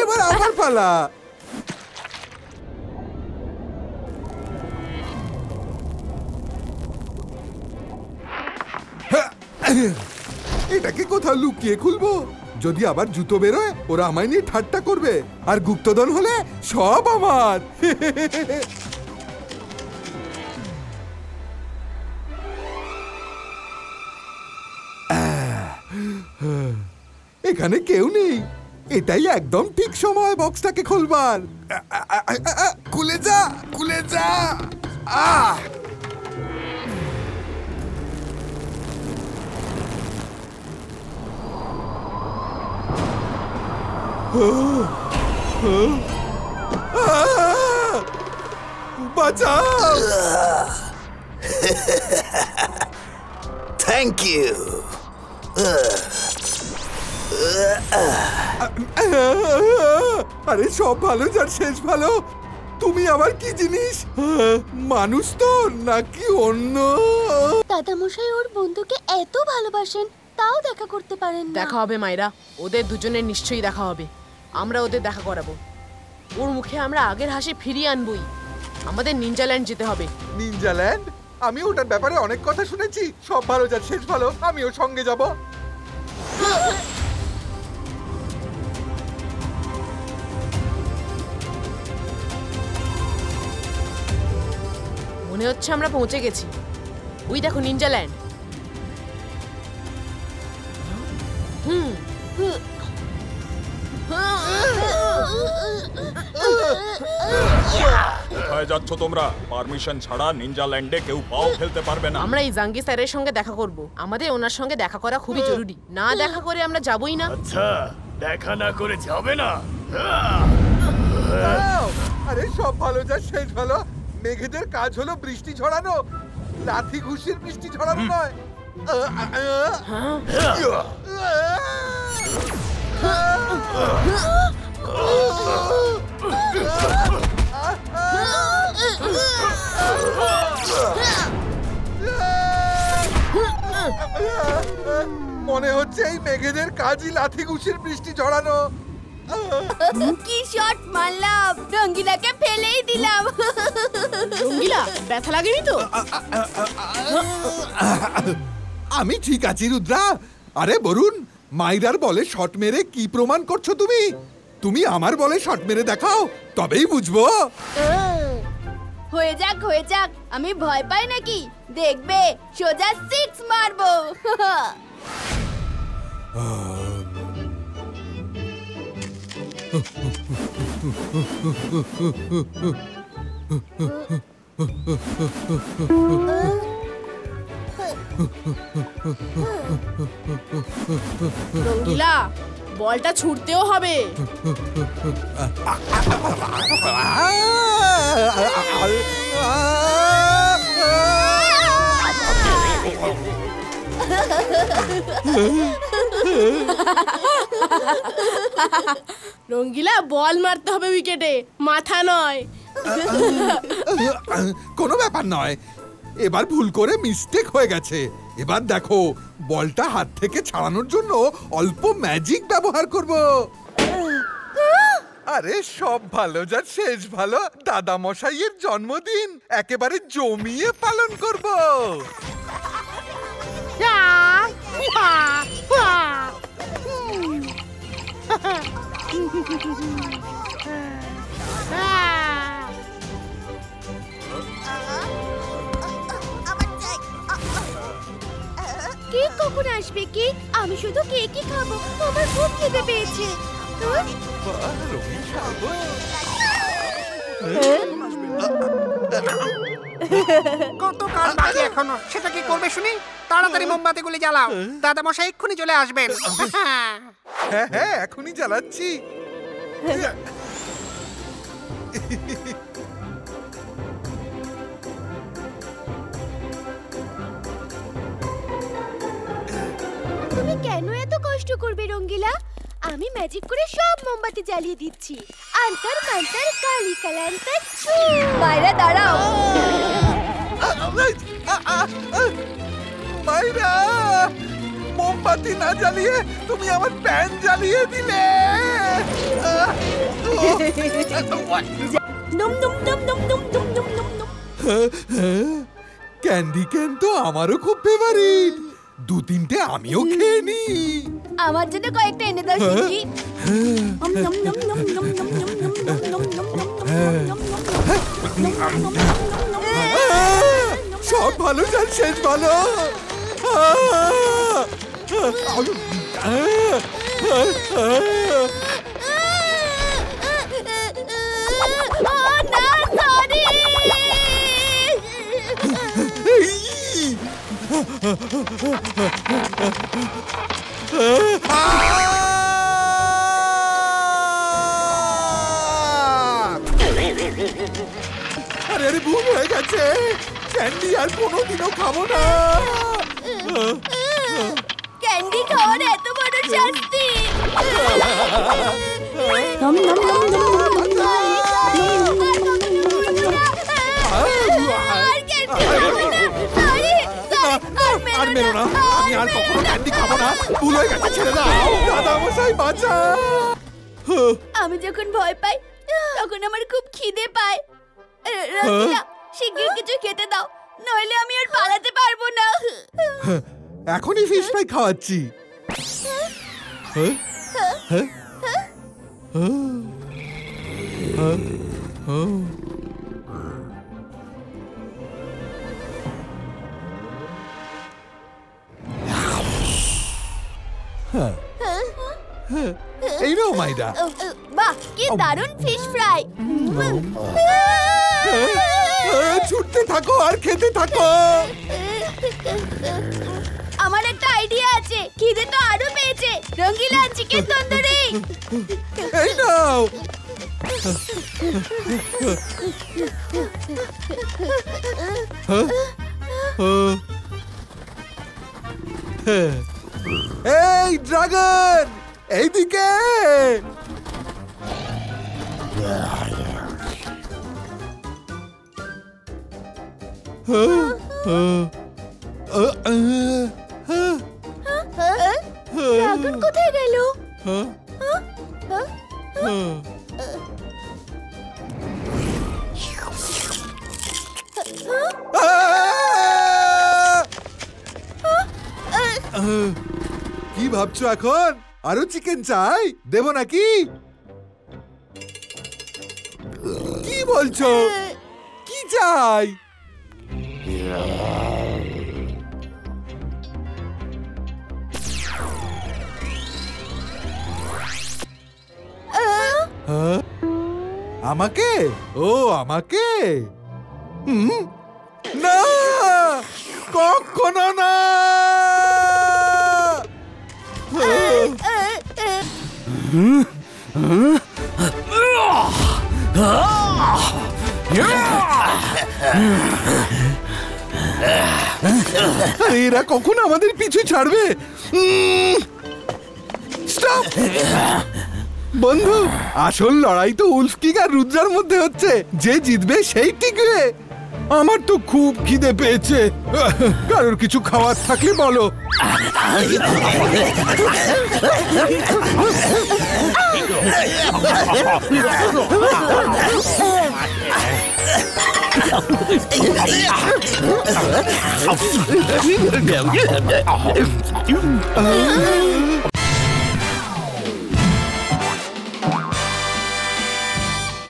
এবার আমার পালা। এটাকে কোথাও লুকিয়ে খুলবো? যদি আবার জুতো বেরোয় ওরা আমায় নিয়ে ঠাট্টা করবে, আর গুপ্তধন হলে সব আমার। এখানে কেউ নেই, এটাই একদম ঠিক সময় বক্সটাকে খুলবার। খুলে যা, খুলে যা। বাঁচাও। Thank you. আরে সব ভালো যার শেষ ভালো। তুমি আবার কি জিনিস, মানুষ তো নাকি অন্য? দাদামশাই ওর বন্ধুকে এত ভালোবাসেন, তাও দেখা করতে পারেন না। দেখা হবে মাইরা, ওদের দুজনের নিশ্চয়ই দেখা হবে। আমরা ওদের দেখা করাবো। ওর মুখে আমরা আগের হাসি ফিরিয়ে আনবই। আমাদের নিনজাল্যান্ড যেতে হবে। নিনজাল্যান্ড? আমি ওটার ব্যাপারে অনেক কথা শুনেছি। সব ভালো যার শেষ ভালো, আমিও সঙ্গে যাব। মনে হচ্ছে আমরা পৌঁছে গেছি। ওই দেখো নিনজাল্যান্ড। কোথায় যাচ্ছ তোমরা? পারমিশন ছাড়া নিনজাল্যান্ডে কেউ পাও ফেলতে পারবে না। আমরা এই জাঙ্গি স্যারের সঙ্গে দেখা করব। আমাদের ওনার সঙ্গে দেখা করা খুবই জরুরি। না দেখা করে আমরা যাবই না। আচ্ছা, দেখা না করে যাবে না? আরে সব ভালো যার শেষ ভালো। মেঘেদের কাজ হলো বৃষ্টি ঝরানো, লাথি ঘুষির বৃষ্টি ঝরানো নয়। মনে হচ্ছে এই মেঘেদের কাজই লাথি ঘুষির বৃষ্টি ঝরানো। কি শট মারলাম, রঙ্গিলাকে ফেলেই দিলাম। রঙ্গিলা, ব্যথা লাগেনি তো? আমি ঠিক আছি রুদ্রা। আরে বরুণ, মাইরার বলে শট মেরে কি প্রমাণ করছো তুমি? তুমি আমার বলে শট মেরে দেখাও, তবেই বুঝবো। হয়ে যাক হয়ে যাক, আমি ভয় পাই নাকি? দেখবে সোজা 6 মারবো। রঙ্গিলা, বলটা ছুটতেও হবে। রঙ্গিলা, বল মারতে হবে উইকেটে, মাথা নয়। কোনো ব্যাপার নয়, এবার ভুল করে মিস্টেক হয়ে গেছে। এবার দেখো, বলটা হাত থেকে ছাড়ানোর জন্য অল্প ম্যাজিক ব্যবহার করব। আরে সব ভালো যার শেষ ভালো। দাদা মশাইয়ের জন্মদিন একেবারে জমিয়ে পালন করব। কেক কখন আসবে? কেক? আমি শুধু কেকই খাবো, আমার খুব খিদে পেয়েছে। কত কাজ বাকি এখনো, সেটা কি করবে শুনি? তাড়াতাড়ি মোমবাতিগুলি জ্বালাও, দাদা মশাই এক্ষুনি চলে আসবেন। হ্যাঁ হ্যাঁ, এখনই জ্বালাচ্ছি। তুমি কেন এত কষ্ট করবে রঙ্গিলা? আমি ম্যাজিক করে সব মোমবাতি জ্বালিয়ে দিচ্ছি। আন্তর কান্তর কালি কালান্তর। মাইরা দাঁড়াও। মাইরা, মোম মোমবাতি না জ্বালিয়ে তুমি আমার প্যান জ্বালিয়ে দিলে। ক্যান্ডি ক্যান তো আমারও খুব ফেভারিট। 2-3টে আমিও খেয়ে নি। আমার জন্য কয়েকটা এনে দাও শিগগিরি। সব ভালো যার শেষ ভালো। আরে আরে ভুল হয়ে গেছে। ক্যান্ডি আর কোনোদিনও খাবো না। ক্যান্ডি খাওয়ার এত বড় শাস্তি। আর মেরো না, আমি আর কখনো ক্যান্ডি খাবো না। ভুল হয়ে গেছে, ছেড়ে দাও। দাদা মশাই বাঁচা। আমি যখন ভয় পাই তখন আমার খুব খিদে পায়। রঙ্গিলা, শিগগির কিছু খেতে দাও, নইলে আমি আর পালাতে পারবো না। এখনই ফিশ ফ্রাই খাওয়াচ্ছি। এই নাও মাইদা। বাহ, কি দারুণ ফিশ ফ্রাই। ছুটতে থাকো আর খেতে থাকো। আমার একটা আইডিয়া আছে, খিদে তো আরো পেয়েছে। রঙ্গিলা, চিকেন তন্দুরি। এই নাও। এই ড্রাগন, এইদিকে। ড্রাগন কোথায় গেল? কি ভাবছো এখন? আরো চিকেন চাই? দেবো নাকি? কি বলছো? কি চাই? আমাকে? ও আমাকে? না, কখনো না। আরে এরা কখন আমাদের পিছু ছাড়বে? স্টপ! বন্ধু, আসল লড়াই তো উলফকিং আর রুদ্রার মধ্যে হচ্ছে। যে জিতবে সেই টিকবে। আমার তো খুব খিদে পেয়েছে। কারোর কিছু খাওয়ার থাকলে বলো।